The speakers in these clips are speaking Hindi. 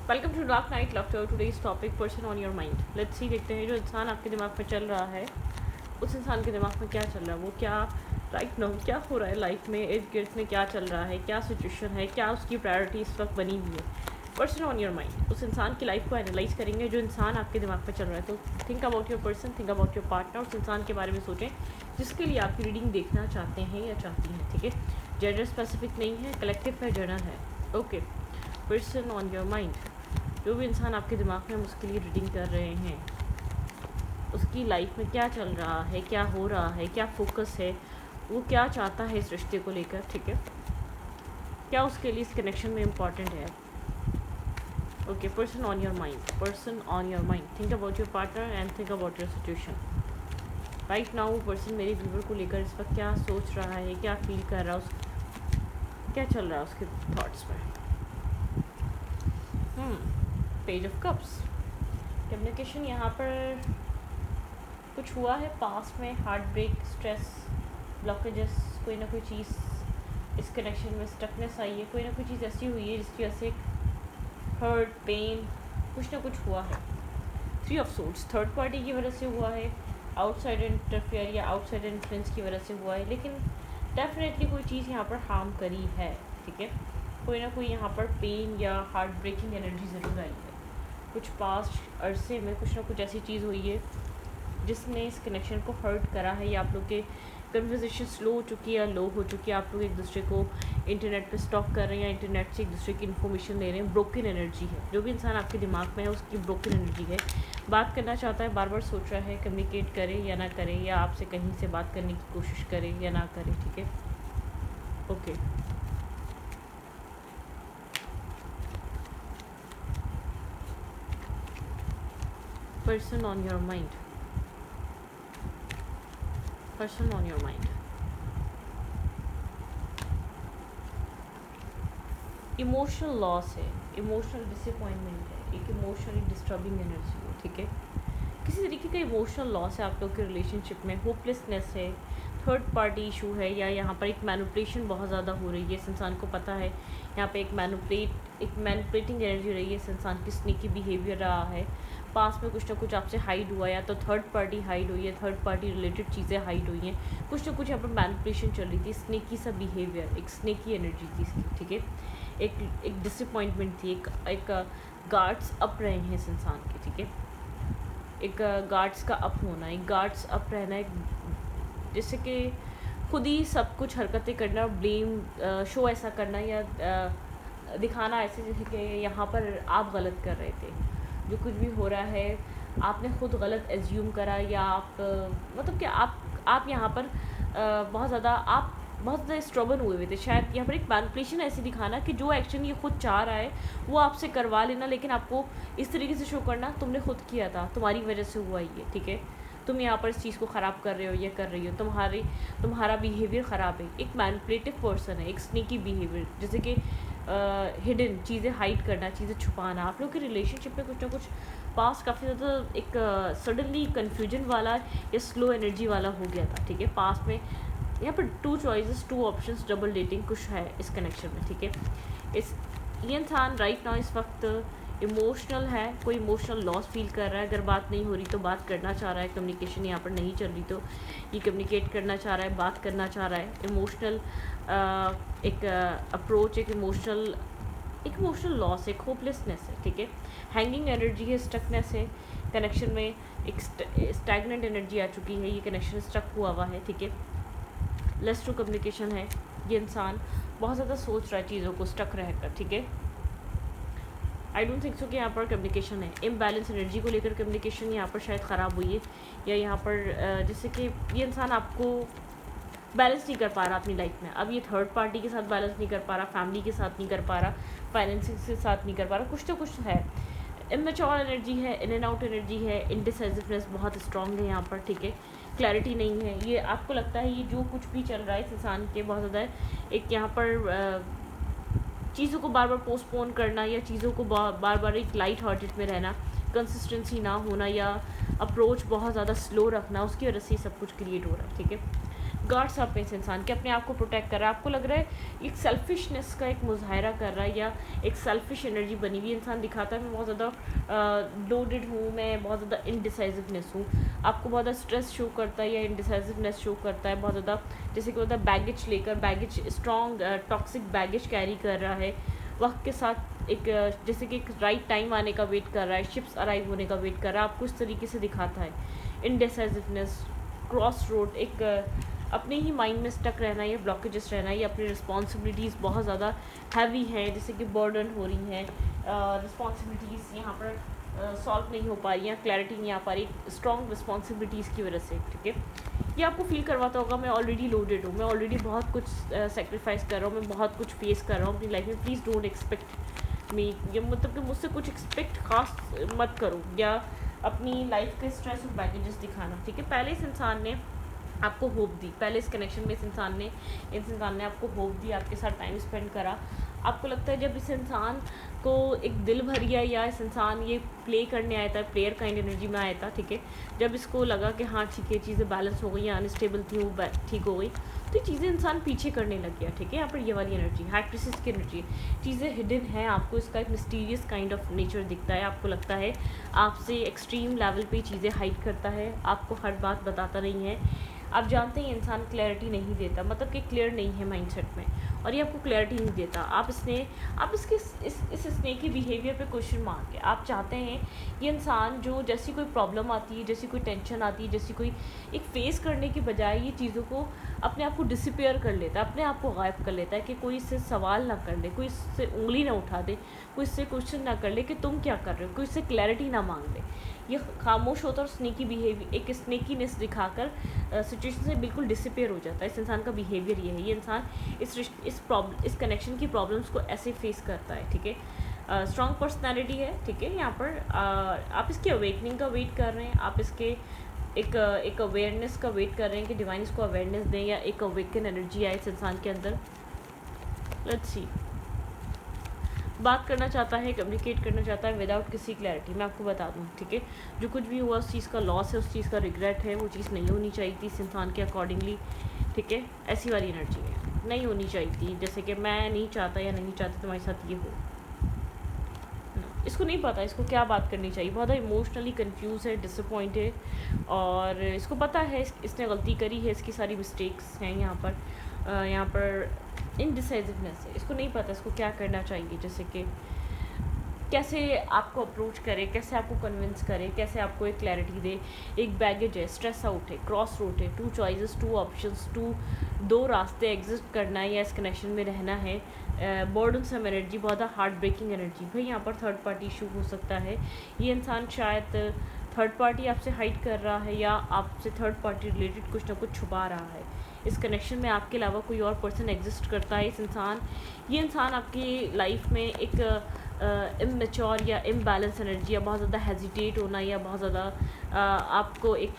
Welcome to dark night laughter. Today's topic person on your mind. Let's see, देखते हैं जो इंसान आपके दिमाग में चल रहा है उस इंसान के दिमाग में क्या चल रहा है, वो क्या राइट नाउ क्या हो रहा है लाइफ में, इर्द गिर्द में क्या चल रहा है, क्या सिचुएशन है, क्या उसकी प्रायोरिटी इस वक्त बनी हुई है। पर्सन ऑन योर माइंड, उस इंसान की लाइफ को एनालाइज करेंगे जो इंसान आपके दिमाग में चल रहा है। तो think about your person, think about your partner, उस इंसान के बारे में सोचें जिसके लिए आपकी रीडिंग देखना चाहते हैं या चाहती हैं। ठीक है, जेंडर स्पेसिफिक नहीं है, कलेक्टिव है, जनरल है। Okay, person on your mind, जो भी इंसान आपके दिमाग में हम उसके लिए रीडिंग कर रहे हैं, उसकी लाइफ में क्या चल रहा है, क्या हो रहा है, क्या फोकस है, वो क्या चाहता है इस रिश्ते को लेकर। ठीक है, क्या उसके लिए इस कनेक्शन में इम्पॉर्टेंट है। Okay, person on your mind, person on your mind, think about your partner and think about your situation. Right now वो पर्सन मेरे व्यूवर को लेकर इस वक्त क्या सोच रहा है, क्या फील कर रहा है, क्या चल रहा है उसके थॉट्स में। पेज ऑफ कप्स, कम्युनिकेशन यहाँ पर कुछ हुआ है पास्ट में, हार्ट ब्रेक, स्ट्रेस, ब्लॉकेजेस, कोई ना कोई चीज़ इस कनेक्शन में स्टकनेस आई है, कोई ना कोई चीज़ ऐसी हुई है जिसकी वजह से हर्ट, पेन, कुछ ना कुछ हुआ है। 3 ऑफ सोर्ड्स, थर्ड पार्टी की वजह से हुआ है, आउटसाइड इंटरफेयर या आउटसाइड इन्फ्लुएंस की वजह से हुआ है, लेकिन डेफिनेटली कोई चीज़ यहाँ पर हार्म करी है। ठीक है, कोई ना कोई यहाँ पर पेन या हार्ट ब्रेकिंग एनर्जी ज़रूर आई है। कुछ पास्ट अरसे में कुछ ना कुछ ऐसी चीज़ हुई है जिसने इस कनेक्शन को हर्ट करा है, या आप लोग के कन्वर्सेशन स्लो हो चुकी है या लो हो चुकी है, आप लोग एक दूसरे को इंटरनेट पे स्टॉक कर रहे हैं या इंटरनेट से एक दूसरे की इन्फॉर्मेशन ले रहे हैं। ब्रोकन एनर्जी है, जो भी इंसान आपके दिमाग में है उसकी ब्रोकन एनर्जी है। बात करना चाहता है, बार बार सोच रहा है कम्युनिकेट करे या ना करे, या आपसे कहीं से बात करने की कोशिश करे या ना करे। ठीक है, okay, person on your mind, person on your mind, emotional loss है, इमोशनल डिसअपॉइंटमेंट है, एक इमोशनली डिस्टर्बिंग एनर्जी है। ठीक है, किसी तरीके का इमोशनल लॉस है आप लोग के रिलेशनशिप में, होपलेसनेस है, थर्ड पार्टी इशू है, या यहाँ पर एक मैनिपुलेशन बहुत ज़्यादा हो रही है। इस इंसान को पता है यहाँ पे एक मैनिपुलेटिंग एनर्जी रही है, इस इंसान की स्नेकी बिहेवियर रहा है। पास में कुछ ना कुछ आपसे हाइड हुआ, या तो थर्ड पार्टी हाइड हुई है, थर्ड पार्टी रिलेटेड चीज़ें हाइड हुई हैं, कुछ ना कुछ यहाँ पर मैनिपुलेशन चल रही थी, स्नेकी सा बिहेवियर, एक स्नेकी एनर्जी थी इसकी। ठीक है, एक डिसअपॉइंटमेंट थी, एक गार्ड्स अप रहे हैं इस इंसान के। ठीक है, एक गार्ड्स का अप होना, एक गार्ड्स अप रहना, एक जैसे कि खुद ही सब कुछ हरकतें करना, ब्लेम शो ऐसा करना, या दिखाना ऐसे जैसे कि यहाँ पर आप गलत कर रहे थे, जो कुछ भी हो रहा है आपने खुद गलत एज्यूम करा, या आप मतलब कि आप यहाँ पर बहुत ज़्यादा स्ट्रगल हुए थे। शायद यहाँ पर एक मैनिपुलेशन ऐसी दिखाना कि जो एक्शन ये खुद चाह रहा है वो आपसे करवा लेना, लेकिन आपको इस तरीके से शो करना तुमने खुद किया था, तुम्हारी वजह से हुआ ये। ठीक है, तुम यहाँ पर इस चीज़ को ख़राब कर रहे हो, ये कर रही हो, तुम्हारा बिहेवियर ख़राब है। एक मैनिपुलेटिव पर्सन है, एक स्नीकी बिहेवियर, जैसे कि हिडन चीज़ें हाइड करना, चीज़ें छुपाना। आप लोग के रिलेशनशिप में कुछ ना कुछ पास्ट काफ़ी ज़्यादा एक सडनली कन्फ्यूजन वाला या स्लो एनर्जी वाला हो गया था। ठीक है, पास्ट में यहाँ पर 2 चॉइसेस, 2 ऑप्शंस, डबल डेटिंग कुछ है इस कनेक्शन में। ठीक है, ये इंसान राइट नाउ इस वक्त इमोशनल है, कोई इमोशनल लॉस फील कर रहा है। अगर बात नहीं हो रही तो बात करना चाह रहा है, कम्युनिकेशन यहाँ पर नहीं चल रही तो ये कम्युनिकेट करना चाह रहा है, बात करना चाह रहा है। इमोशनल एक अप्रोच, एक इमोशनल लॉस, एक होपलेसनेस है। ठीक है, हैंगिंग एनर्जी है, स्टकनेस है कनेक्शन में, एक स्टैगनेंट एनर्जी आ चुकी है, ये कनेक्शन स्टक हुआ है। ठीक है, लेस टू कम्युनिकेशन है, ये इंसान बहुत ज़्यादा सोच रहा है चीज़ों को स्टक रहकर। ठीक है, आई डोंट थिंक सो कि यहाँ पर कम्युनिकेशन है, इम्बैलेंस एनर्जी को लेकर कम्युनिकेशन यहाँ पर शायद ख़राब हुई है, या यहाँ पर जैसे कि ये इंसान आपको बैलेंस नहीं कर पा रहा अपनी लाइफ में। अब ये थर्ड पार्टी के साथ बैलेंस नहीं कर पा रहा, फैमिली के साथ नहीं कर पा रहा, फाइनेंसिंग के साथ नहीं कर पा रहा, कुछ तो कुछ है। इमेच्योर एनर्जी है, इन एंड आउट एनर्जी है, इनडिसाइसिवनेस बहुत स्ट्रॉन्ग है यहाँ पर। ठीक है, क्लैरिटी नहीं है, ये आपको लगता है ये जो कुछ भी चल रहा है इस इंसान के बहुत ज़्यादा एक यहाँ पर चीज़ों को बार बार पोस्टपोन करना, या चीज़ों को बार बार एक लाइट हार्टेड में रहना, कंसिस्टेंसी ना होना, या अप्रोच बहुत ज़्यादा स्लो रखना, उसकी वजह से सब कुछ क्रिएट हो रहा है। ठीक है, गार्ड्स अप इस इंसान के, अपने आप को प्रोटेक्ट कर रहा है। आपको लग रहा है एक सेल्फिशनेस का एक मुजाहरा कर रहा है या एक सेल्फिश एनर्जी बनी हुई इंसान दिखाता है, मैं बहुत ज़्यादा लोडेड हूँ, मैं बहुत ज़्यादा इनडिसाइसिवनेस हूँ। आपको बहुत ज़्यादा स्ट्रेस शो करता है या इनडिसाइसिवनेस शो करता है, बहुत ज़्यादा जैसे कि होता है बैगेज लेकर, baggage strong toxic baggage carry कर रहा है वक्त के साथ, एक जैसे कि एक राइट टाइम आने का वेट कर रहा है, शिप्स अराइव होने का वेट कर रहा है, आपको इस तरीके से दिखाता है। इनडिसाइसिवनेस, क्रॉस रोड, एक अपने ही माइंड में स्टक रहना या ब्लॉकेजेस रहना या अपनी रिस्पॉन्सिबिलिटीज़ बहुत ज़्यादा हैवी हैं, जैसे कि बर्डन हो रही हैं, रिस्पॉन्सिबिलिटीज़ यहाँ पर सॉल्व नहीं हो पा रही हैं, क्लैरिटी नहीं आ पा रही स्ट्रॉन्ग रिस्पॉन्सिबिलिटीज़ की वजह से, ठीक है। ये आपको फील करवाता होगा मैं ऑलरेडी लोडेड हूँ, मैं ऑलरेडी बहुत कुछ सेक्रीफाइस कर रहा हूँ, मैं बहुत कुछ फेस कर रहा हूँ अपनी लाइफ में, प्लीज़ डोंट एक्सपेक्ट मी, ये मतलब कि मुझसे कुछ एक्सपेक्ट खास मत करो, या अपनी लाइफ के स्ट्रेस और बैगेजेस दिखाना, ठीक है। पहले इस इंसान ने आपको होप दी, पहले इस कनेक्शन में इस इंसान ने आपको होप दी, आपके साथ टाइम स्पेंड करा। आपको लगता है जब इस इंसान को एक दिल भर गया या इस इंसान ये प्ले करने आया था, प्लेयर काइंड एनर्जी में आया था, ठीक है, जब इसको लगा कि हाँ ठीक है चीज़ें बैलेंस हो गई या अनस्टेबल थी वो ठीक हो गई, तो ये चीज़ें इंसान पीछे करने लग गया, ठीक है। यहाँ पर ये वाली एनर्जी हाई प्रीसेस की एनर्जी, चीज़ें हिडन है, आपको इसका एक मिस्टीरियस काइंड ऑफ नेचर दिखता है, आपको लगता है आपसे एक्सट्रीम लेवल पे चीज़ें हाइड करता है, आपको हर बात बताता नहीं है। आप जानते हैं इंसान क्लैरिटी नहीं देता, मतलब कि क्लियर नहीं है माइंडसेट में, और ये आपको क्लैरिटी नहीं देता। आप इसके इस स्नेकी बिहेवियर पे क्वेश्चन मार्क है। आप चाहते हैं ये इंसान जो जैसी कोई प्रॉब्लम आती है, जैसी कोई टेंशन आती है, जैसी कोई एक फेस करने की बजाय ये चीज़ों को अपने आप को डिसअपियर कर लेता है, अपने आप को गायब कर लेता है, कि कोई इससे सवाल ना कर ले, कोई इससे उंगली ना उठा दे, कोई इससे क्वेश्चन ना कर ले कि तुम क्या कर रहे हो, कोई इससे क्लैरिटी ना मांग ले। ये खामोश होता है और स्नेकी बिहेवियर, एक स्नेकीनेस दिखाकर सिचुएशन से बिल्कुल डिसअपियर हो जाता है। इस इंसान का बिहेवियर ये है, ये इंसान इस कनेक्शन की प्रॉब्लम्स को ऐसे फेस करता है, ठीक है। स्ट्रॉन्ग पर्सनैलिटी है, ठीक है। यहाँ पर आप इसकी अवेकनिंग का वेट कर रहे हैं, आप इसके एक अवेयरनेस का वेट कर रहे हैं कि डिवाइन इसको अवेयरनेस दें या एक अवेकन एनर्जी आए इस इंसान के अंदर। लेट्स सी, बात करना चाहता है, कम्युनिकेट करना चाहता है विदाउट किसी क्लैरिटी। मैं आपको बता दूं, ठीक है, जो कुछ भी हुआ उस चीज़ का लॉस है, उस चीज़ का रिग्रेट है, वो चीज़ नहीं होनी चाहिए थी इस इंसान के अकॉर्डिंगली, ठीक है। ऐसी वाली एनर्जी है, नहीं होनी चाहिए थी, जैसे कि मैं नहीं चाहता या नहीं चाहती तुम्हारे साथ ये हो। इसको नहीं पता इसको क्या बात करनी चाहिए, बहुत इमोशनली कंफ्यूज है, डिसअपॉइंट है, और इसको पता है इसने गलती करी है, इसकी सारी मिस्टेक्स हैं यहाँ पर इनडिसाइसिवनेस है, इसको नहीं पता इसको क्या करना चाहिए, जैसे कि कैसे आपको अप्रोच करे, कैसे आपको कन्विंस करे, कैसे आपको एक क्लैरिटी दे। एक बैगेज है, स्ट्रेस आउट है, क्रॉस रोड है, 2 चॉइसेस, 2 ऑप्शंस, 2 रास्ते एग्जिस्ट करना है या इस कनेक्शन में रहना है। बर्डनसम एनर्जी, बहुत हार्ट ब्रेकिंग एनर्जी। भाई यहाँ पर थर्ड पार्टी इशू हो सकता है, ये इंसान शायद थर्ड पार्टी आपसे हाइड कर रहा है या आपसे थर्ड पार्टी रिलेटेड कुछ ना कुछ छुपा रहा है। इस कनेक्शन में आपके अलावा कोई और पर्सन एग्जिस्ट करता है। ये इंसान आपकी लाइफ में एक इमेच्योर या इम्बैलेंस एनर्जी या बहुत ज़्यादा हेजिटेट होना या बहुत ज़्यादा आपको एक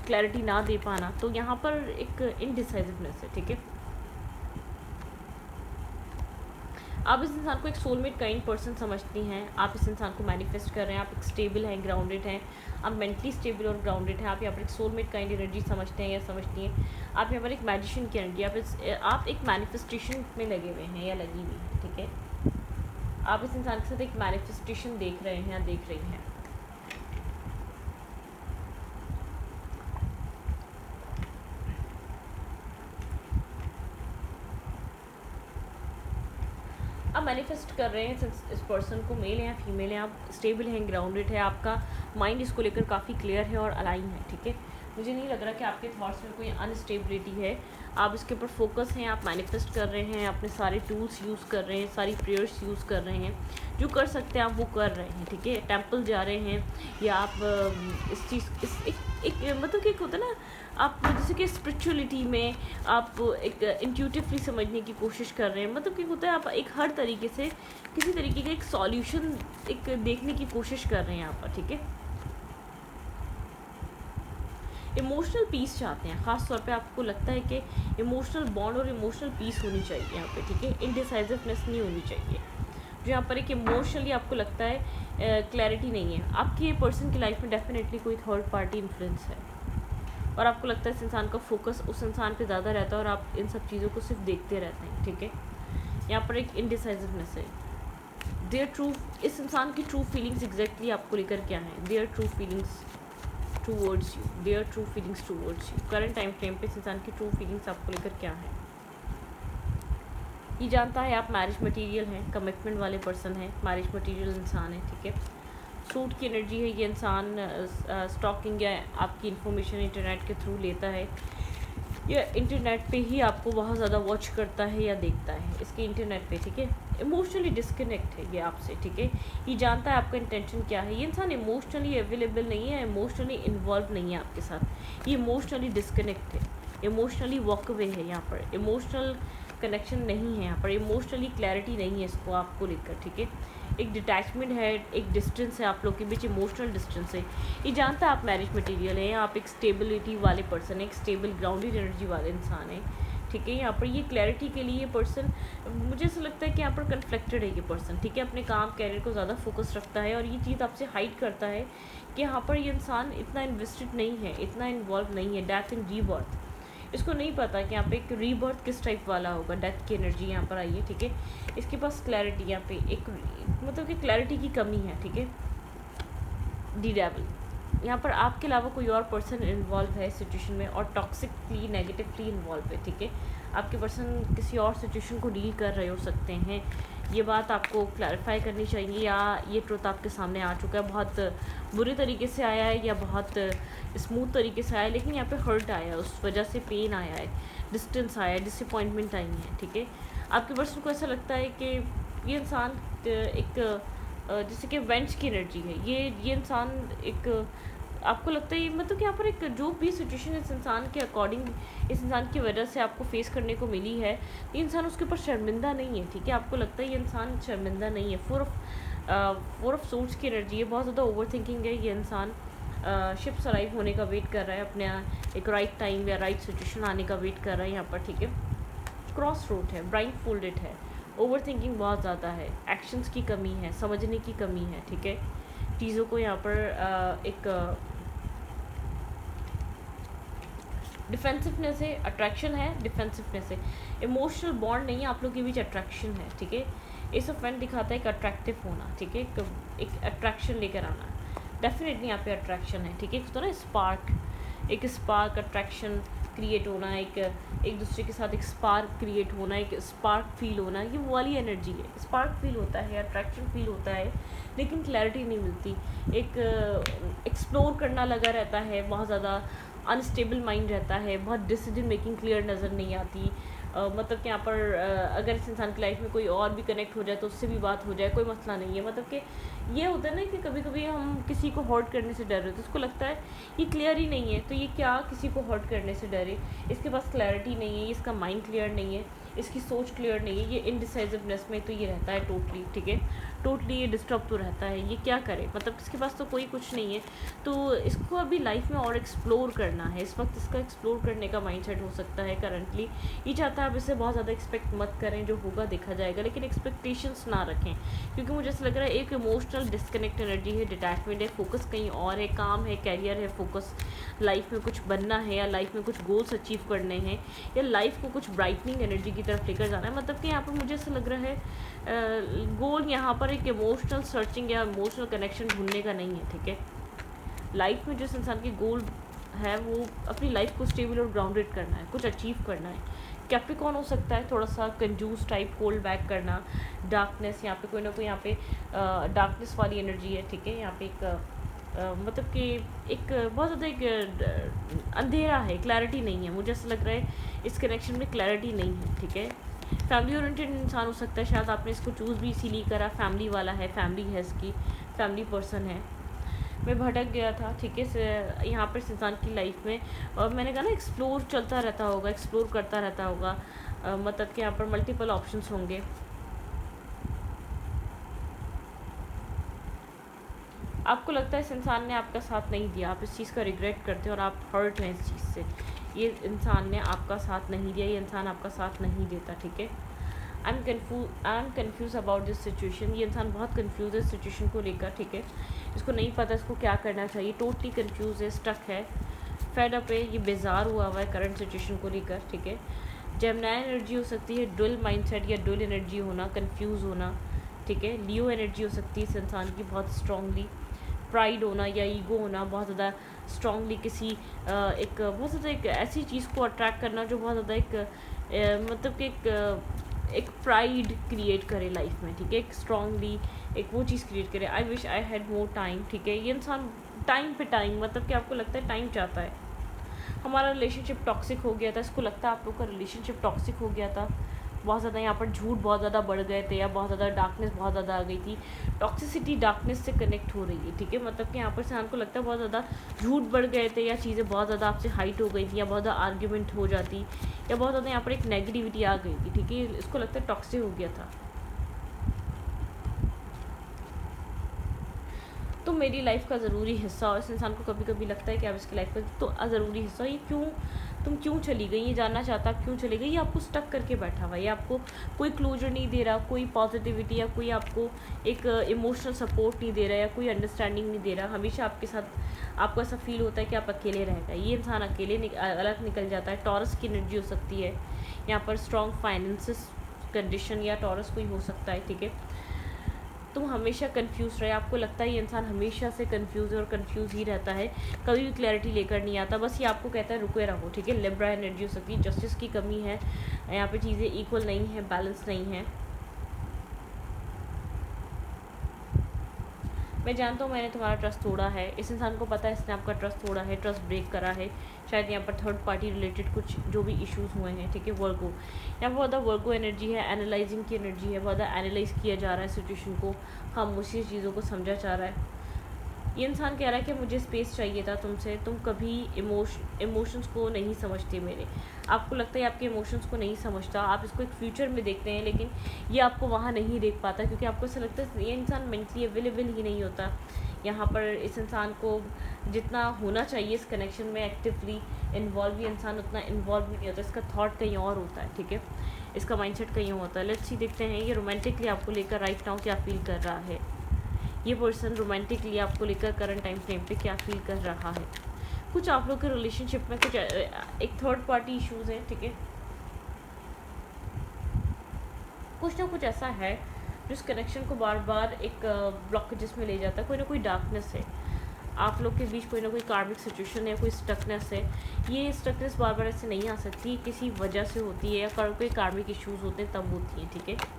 क्लैरिटी ना दे पाना, तो यहाँ पर एक इनडिसाइसिवनेस है, ठीक है। आप इस इंसान को एक सोलमेट काइंड पर्सन समझती हैं, आप इस इंसान को मैनिफेस्ट कर रहे हैं, आप एक स्टेबल हैं, ग्राउंडेड हैं, आप मेंटली स्टेबल और ग्राउंडेड हैं, आप यहाँ पर एक सोलमेट काइंड एनर्जी समझते हैं या समझती हैं। आप यहाँ पर एक मैजिशियन की एनर्जी, आप एक मैनिफेस्टेशन में लगे हुए हैं या लगी हुई हैं, ठीक है। आप इस इंसान के साथ एक मैनिफेस्टेशन देख रहे हैं या देख रही हैं। आप मैनिफेस्ट कर रहे हैं इस पर्सन को, मेल है या फीमेल है, आप स्टेबल हैं, ग्राउंडेड है, आपका माइंड इसको लेकर काफ़ी क्लियर है और अलाइन है, ठीक है। मुझे नहीं लग रहा कि आपके थॉट्स में कोई अनस्टेबिलिटी है, आप इसके ऊपर फोकस हैं, आप मैनिफेस्ट कर रहे हैं, अपने सारे टूल्स यूज़ कर रहे हैं, सारी प्रेयर्स यूज़ कर रहे हैं, जो कर सकते हैं आप वो कर रहे हैं, ठीक है। टेंपल जा रहे हैं या आप इस चीज़ एक मतलब कि एक होता है ना, आप जैसे कि स्पिरिचुअलिटी में आप एक इंट्यूटिवली समझने की कोशिश कर रहे हैं, मतलब कि होता है आप एक हर तरीके से किसी तरीके का एक सॉल्यूशन एक देखने की कोशिश कर रहे हैं यहाँ पर, ठीक है। इमोशनल पीस चाहते हैं, ख़ास तौर पे आपको लगता है कि इमोशनल बॉन्ड और इमोशनल पीस होनी चाहिए यहाँ पे, ठीक है। इनडिसाइसिवनेस नहीं होनी चाहिए, जो यहाँ पर एक इमोशनली आपको लगता है क्लैरिटी नहीं है। आपकी ये पर्सन की लाइफ में डेफिनेटली कोई थर्ड पार्टी इन्फ्लुएंस है और आपको लगता है इस इंसान का फोकस उस इंसान पे ज़्यादा रहता है और आप इन सब चीज़ों को सिर्फ देखते रहते हैं, ठीक है। यहाँ पर एक इनडिसाइसिवनेस है। देयर ट्रू, इस इंसान की ट्रू फीलिंग्स एग्जैक्टली आपको लेकर क्या है, their true feelings towards you, their true feelings towards you. Current time frame पे इस इंसान की ट्रू फीलिंग्स आपको लेकर क्या है। ये जानता है आप मैरिज मटेरियल हैं, कमिटमेंट वाले पर्सन हैं, मैरिज मटेरियल इंसान है, ठीक है। सूट की एनर्जी है, ये इंसान स्टॉकिंग या आपकी इन्फॉर्मेशन इंटरनेट के थ्रू लेता है या इंटरनेट पे ही आपको बहुत ज़्यादा वॉच करता है या देखता है, इसके इंटरनेट पे, ठीक है। इमोशनली डिस्कनेक्ट है ये आपसे, ठीक है। ये जानता है आपका इंटेंशन क्या है। ये इंसान इमोशनली अवेलेबल नहीं है, इमोशनली इन्वॉल्व नहीं है आपके साथ, ये इमोशनली डिस्कनेक्ट है, इमोशनली वॉक अवे है। यहाँ पर इमोशनल कनेक्शन नहीं है, यहाँ पर इमोशनली क्लैरिटी नहीं है इसको आपको लेकर, ठीक है। एक डिटैचमेंट है, एक डिस्टेंस है आप लोग के बीच, इमोशनल डिस्टेंस है। ये जानता है आप मैरिज मटेरियल हैं, आप एक स्टेबिलिटी वाले पर्सन है, एक स्टेबल ग्राउंडेड एनर्जी वाले इंसान है, ठीक है। यहाँ पर ये क्लैरिटी के लिए ये पर्सन, मुझे ऐसा लगता है कि यहाँ पर कन्फ्लिक्टेड है ये पर्सन, ठीक है। अपने काम कैरियर को ज़्यादा फोकस रखता है और ये चीज़ आपसे हाइड करता है कि यहाँ पर ये इंसान इतना इन्वेस्टेड नहीं है, इतना इन्वॉल्व नहीं है। डेथ एंड रीबर्थ, इसको नहीं पता कि यहाँ पे एक रीबर्थ किस टाइप वाला होगा। डेथ की एनर्जी यहाँ पर आई है, ठीक है। इसके पास क्लैरिटी यहाँ पे एक मतलब कि क्लैरिटी की कमी है, ठीक है। डी डेविल, यहाँ पर आपके अलावा कोई और पर्सन इन्वॉल्व है सिचुएशन में और टॉक्सिकली नेगेटिवली इन्वॉल्व है, ठीक है। आपके पर्सन किसी और सिचुएशन को डील कर रहे हो सकते हैं, ये बात आपको क्लैरिफाई करनी चाहिए। या ये ट्रुथ आपके सामने आ चुका है, बहुत बुरे तरीके से आया है या बहुत स्मूथ तरीके से आया है, लेकिन यहाँ पे हर्ट आया है, उस वजह से पेन आया है, डिस्टेंस आया है, डिसअपॉइंटमेंट आई है, ठीक है। आपके पर्सन को ऐसा लगता है कि ये इंसान एक जैसे कि वेंच की एनर्जी है, ये इंसान एक आपको लगता है मतलब कि यहाँ पर एक जो भी सिचुएशन इस इंसान के अकॉर्डिंग, इस इंसान की वजह से आपको फेस करने को मिली है, ये इंसान उसके ऊपर शर्मिंदा नहीं है, ठीक है। आपको लगता है ये इंसान शर्मिंदा नहीं है। फोर ऑफ सोर्ट्स की एनर्जी है, बहुत ज़्यादा ओवर थिंकिंग है ये इंसान। शिप्स अराइव होने का वेट कर रहा है, अपने एक राइट टाइम या राइट सिचुएशन आने का वेट कर रहा है यहाँ पर, ठीक है। क्रॉस रोड है, ब्लाइंड फोल्डेड है, ओवर थिंकिंग बहुत ज़्यादा है, एक्शंस की कमी है, समझने की कमी है, ठीक है। चीज़ों को यहाँ पर एक डिफेंसिवनेस है, अट्रैक्शन है, डिफेंसिवनेस है, इमोशनल बॉन्ड नहीं है, आप लोग के बीच अट्रैक्शन है, ठीक है। एस ऑफ पेंट दिखाता है एक अट्रैक्टिव होना, ठीक है, एक अट्रैक्शन लेकर आना, डेफिनेटली यहाँ पे अट्रैक्शन है, ठीक है। तो ना स्पार्क अट्रैक्शन क्रिएट होना, एक दूसरे के साथ एक स्पार्क क्रिएट होना, एक स्पार्क फील होना, ये वो वाली एनर्जी है। स्पार्क फील होता है, अट्रैक्शन फील होता है, लेकिन क्लैरिटी नहीं मिलती। एक एक्सप्लोर करना लगा रहता है, बहुत ज़्यादा अनस्टेबल माइंड रहता है, बहुत डिसीजन मेकिंग क्लियर नज़र नहीं आती। मतलब कि यहाँ पर अगर इस इंसान की लाइफ में कोई और भी कनेक्ट हो जाए तो उससे भी बात हो जाए, कोई मसला नहीं है। मतलब कि ये होता है ना कि कभी कभी हम किसी को हर्ट करने से डर रहे तो उसको लगता है ये क्लियर ही नहीं है, तो ये क्या किसी को हर्ट करने से डरे, इसके पास क्लैरिटी नहीं है, इसका माइंड क्लियर नहीं है, इसकी सोच क्लियर नहीं है, ये इनडिसाइसिवनेस में तो ये रहता है टोटली, ठीक है। टोटली ये डिस्टर्ब तो रहता है, ये क्या करे, मतलब इसके पास तो कोई कुछ नहीं है, तो इसको अभी लाइफ में और एक्सप्लोर करना है। इस वक्त इसका एक्सप्लोर करने का माइंडसेट हो सकता है करंटली। ये चाहता है आप इससे बहुत ज़्यादा एक्सपेक्ट मत करें, जो होगा देखा जाएगा, लेकिन एक्सपेक्टेशंस ना रखें, क्योंकि मुझे ऐसा लग रहा है एक इमोशनल डिस्कनेक्ट एनर्जी है, डिटैचमेंट है, फोकस कहीं और है, काम है, कैरियर है, फोकस लाइफ में कुछ बनना है या लाइफ में कुछ गोल्स अचीव करने हैं या लाइफ को कुछ ब्राइटनिंग एनर्जी की तरफ लेकर जाना है। मतलब कि यहाँ पर मुझे ऐसा लग रहा है गोल यहाँ पर एक इमोशनल सर्चिंग या इमोशनल कनेक्शन ढूंढने का नहीं है, ठीक है। लाइफ में जिस इंसान की गोल है वो अपनी लाइफ को स्टेबल और ग्राउंडेड करना है, कुछ अचीव करना है। कैप्रिकॉर्न हो सकता है थोड़ा सा कंजूस टाइप, होल्ड बैक करना, डार्कनेस, यहाँ पे कोई ना कोई यहाँ पे डार्कनेस वाली एनर्जी है, ठीक है। यहाँ पे एक मतलब कि एक बहुत ज़्यादा एक अंधेरा है, क्लैरिटी नहीं है। मुझे ऐसा लग रहा है इस कनेक्शन में क्लैरिटी नहीं है, ठीक है। फैमिली ओरिएंटेड इंसान हो सकता है, शायद आपने इसको चूज़ भी इसीलिए करा, फैमिली वाला है, फैमिली है इसकी, फैमिली पर्सन है। मैं भटक गया था, ठीक है, यहाँ पर इस इंसान की लाइफ में, और मैंने कहा ना एक्सप्लोर चलता रहता होगा, एक्सप्लोर करता रहता होगा, मतलब कि यहाँ पर मल्टीपल ऑप्शंस होंगे। आपको लगता है इस इंसान ने आपका साथ नहीं दिया, आप इस चीज़ का रिग्रेट करते हो और आप हर्ट हैं इस चीज़ से। ये इंसान ने आपका साथ नहीं दिया, ये इंसान आपका साथ नहीं देता, ठीक है। I am confuse about this situation, ये इंसान बहुत कन्फ्यूज़ है इस सिचुएशन को लेकर, ठीक है। इसको नहीं पता इसको क्या करना चाहिए, टोटली कन्फ्यूज़ है, स्टक है, फेड अप है, ये बेजार हुआ हुआ है करंट सिचुएशन को लेकर, ठीक है। जेमिनी एनर्जी हो सकती है डुअल माइंडसेट या डुअल एनर्जी होना, कंफ्यूज होना, ठीक है। लियो एनर्जी हो सकती है इस इंसान की बहुत स्ट्रांगली, प्राइड होना या ईगो होना, बहुत ज़्यादा स्ट्रांगली किसी एक बहुत ज़्यादा एक ऐसी चीज़ को अट्रैक्ट करना जो बहुत ज़्यादा एक मतलब कि एक प्राइड क्रिएट करे लाइफ में, ठीक है। एक स्ट्रांगली एक वो चीज़ क्रिएट करे, I wish I had more time, ठीक है। ये इंसान टाइम पे टाइम, मतलब कि आपको लगता है टाइम चाहता है। हमारा रिलेशनशिप टॉक्सिक हो गया था, इसको लगता है आप लोग का रिलेशनशिप टॉक्सिक हो गया था, बहुत ज़्यादा यहाँ पर झूठ बहुत ज़्यादा बढ़ गए थे या बहुत ज़्यादा डार्कनेस बहुत ज़्यादा आ गई थी। टॉक्सिसिटी डार्कनेस से कनेक्ट हो रही है, ठीक है। मतलब कि यहाँ पर इंसान को लगता है बहुत ज़्यादा झूठ बढ़ गए थे या चीज़ें बहुत ज़्यादा आपसे हाइट हो गई थी या बहुत ज़्यादा आर्ग्यूमेंट हो जाती या बहुत ज़्यादा यहाँ पर एक नेगेटिविटी आ गई थी, ठीक है। इसको लगता है टॉक्सिक हो गया था। तो मेरी लाइफ का ज़रूरी हिस्सा, और इस इंसान को कभी कभी लगता है कि आप इसकी लाइफ का तो ज़रूरी हिस्सा, ये क्यों, तुम क्यों चली गई, ये जानना चाहता क्यों चली गई, ये आपको स्टक करके बैठा हुआ है, ये आपको कोई क्लोजर नहीं दे रहा, कोई पॉजिटिविटी या कोई आपको एक इमोशनल सपोर्ट नहीं दे रहा या कोई अंडरस्टैंडिंग नहीं दे रहा। हमेशा आपके साथ आपको ऐसा फील होता है कि आप अकेले रह गए। ये इंसान अकेले अलग निकल जाता है। टॉरस की एनर्जी हो सकती है यहाँ पर, स्ट्रॉन्ग फाइनेंसिस कंडीशन या टॉरस कोई हो सकता है, ठीक है। तुम हमेशा कंफ्यूज रहे, आपको लगता है ये इंसान हमेशा से कंफ्यूज है और कंफ्यूज ही रहता है, कभी भी क्लैरिटी लेकर नहीं आता, बस ये आपको कहता है रुके रहो, ठीक है। लिब्रा एनर्जी हो सकती है, जस्टिस की कमी है यहाँ पे, चीज़ें इक्वल नहीं है, बैलेंस नहीं है। मैं जानता हूँ मैंने तुम्हारा ट्रस्ट तोड़ा है, इस इंसान को पता है इसने आपका ट्रस्ट तोड़ा है, ट्रस्ट ब्रेक करा है, शायद यहाँ पर थर्ड पार्टी रिलेटेड कुछ जो भी इश्यूज हुए हैं, ठीक है। वर्गो यहाँ पर बहुत ज़्यादा वर्गो एनर्जी है, एनालाइजिंग की एनर्जी है, बहुत ज़्यादा एनालाइज किया जा रहा है सिचुएशन को, खामोशी चीज़ों को समझा जा रहा है। ये इंसान कह रहा है कि मुझे स्पेस चाहिए था तुमसे, तुम कभी इमोशंस को नहीं समझते मेरे, आपको लगता है आपके इमोशंस को नहीं समझता, आप इसको एक फ्यूचर में देखते हैं लेकिन ये आपको वहाँ नहीं देख पाता, क्योंकि आपको ऐसा लगता है ये इंसान मेंटली अवेलेबल ही नहीं होता। यहाँ पर इस इंसान को जितना होना चाहिए इस कनेक्शन में एक्टिवली इन्वॉल्व, ये इंसान उतना इन्वॉल्व नहीं होता, इसका थॉट कहीं और होता है, ठीक है। इसका माइंडसेट कहीं और होता है। लेट्स सी देखते हैं ये रोमांटिकली आपको लेकर राइट नाउ क्या फील कर रहा है। ये पर्सन रोमांटिकली आपको लेकर करंट टाइम फ्रेम पे क्या फील कर रहा है। कुछ आप लोग के रिलेशनशिप में कुछ एक थर्ड पार्टी इश्यूज हैं, ठीक है। कुछ ना कुछ ऐसा है जो इस कनेक्शन को बार बार एक ब्लॉकेजेस में ले जाता है, कोई ना कोई डार्कनेस है आप लोग के बीच, कोई ना कोई कार्मिक सिचुएशन है, कोई स्टकनेस है। ये स्टकनेस बार बार ऐसे नहीं आ सकती, किसी वजह से होती है या कोई कार्मिक इश्यूज होते हैं तब होती हैं, ठीक है।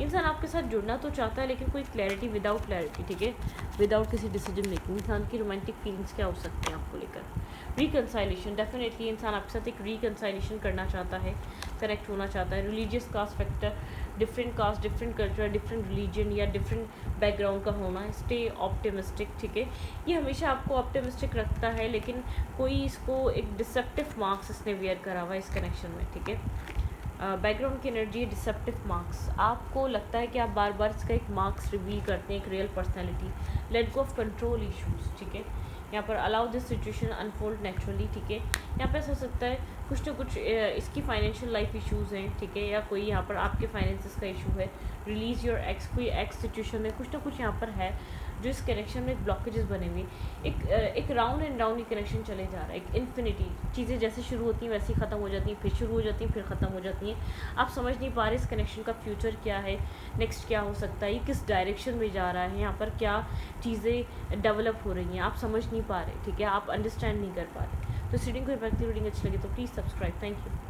इंसान आपके साथ जुड़ना तो चाहता है लेकिन कोई क्लैरिटी विदाउट क्लैरिटी, ठीक है, विदाउट किसी डिसीजन मेकिंग। इंसान की रोमांटिक फीलिंग्स क्या हो सकते हैं आपको लेकर। रिकनसाइलेशन, डेफिनेटली इंसान आपके साथ एक रिकनसाइलेशन करना चाहता है, कनेक्ट होना चाहता है। Religious caste factor, different caste, different culture, different religion या डिफरेंट बैकग्राउंड का होना। स्टे ऑप्टिमिस्टिक, ठीक है, ये हमेशा आपको ऑप्टिमिस्टिक रखता है लेकिन कोई इसको एक डिसेप्टिव मार्क्स इसने वेयर करा हुआ है इस कनेक्शन में, ठीक है। बैकग्राउंड की एनर्जी, डिसेप्टिव मार्क्स, आपको लगता है कि आप बार बार इसका एक मार्क्स रिवील करते हैं, एक real personality. Let go of control issues, ठीक है। यहाँ पर allow this situation unfold naturally, ठीक है। यहाँ पर ऐसा हो सकता है कुछ ना कुछ इसकी फाइनेंशियल लाइफ इश्यूज़ हैं, ठीक है, या कोई यहाँ पर आपके फाइनेंसिस का इशू है। रिलीज़ योर एक्स, कोई एक्स सिचुएशन में कुछ ना कुछ यहाँ पर है जो इस कनेक्शन में ब्लॉकेजेस बने हुए, एक round and round he connection चले जा रहा है, एक इन्फिनिटी। चीज़ें जैसे शुरू होती हैं वैसे ही ख़त्म हो जाती हैं, फिर शुरू हो जाती हैं, फिर ख़त्म हो जाती हैं। आप समझ नहीं पा रहे इस कनेक्शन का फ्यूचर क्या है, नेक्स्ट क्या हो सकता है, ये किस डायरेक्शन में जा रहा है, यहाँ पर क्या चीज़ें डेवलप हो रही हैं, आप समझ नहीं पा रहे, ठीक है, आप अंडरस्टैंड नहीं कर पा रहे। तो रीडिंग को इफेक्टिव रीडिंग अच्छी लगी तो प्लीज़ सब्सक्राइब। Thank you.